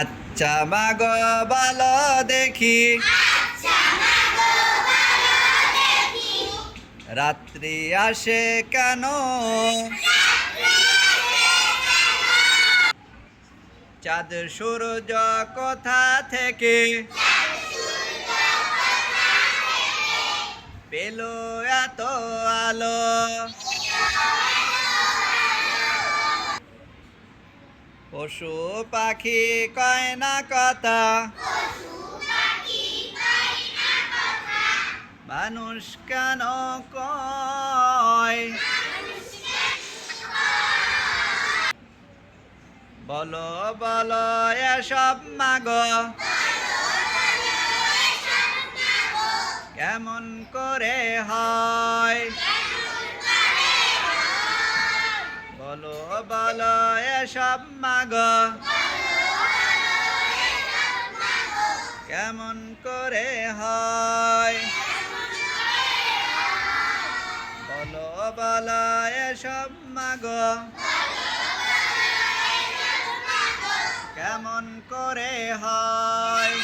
আচ্ছা মাগো বলো দেখি, রাত্রি আসে কেন? চাঁদ সূর্য কোথা থেকে পেল এত আলো? পশু পাখি কয় না কথা, মানুষ কেন কয়? বলো বলো এসব মাগো, কেমন করে হয়? বলো বলো এসব মাগো, কেমন করে হয়? বলো বলো এসব মাগো, কেমন করে হয়?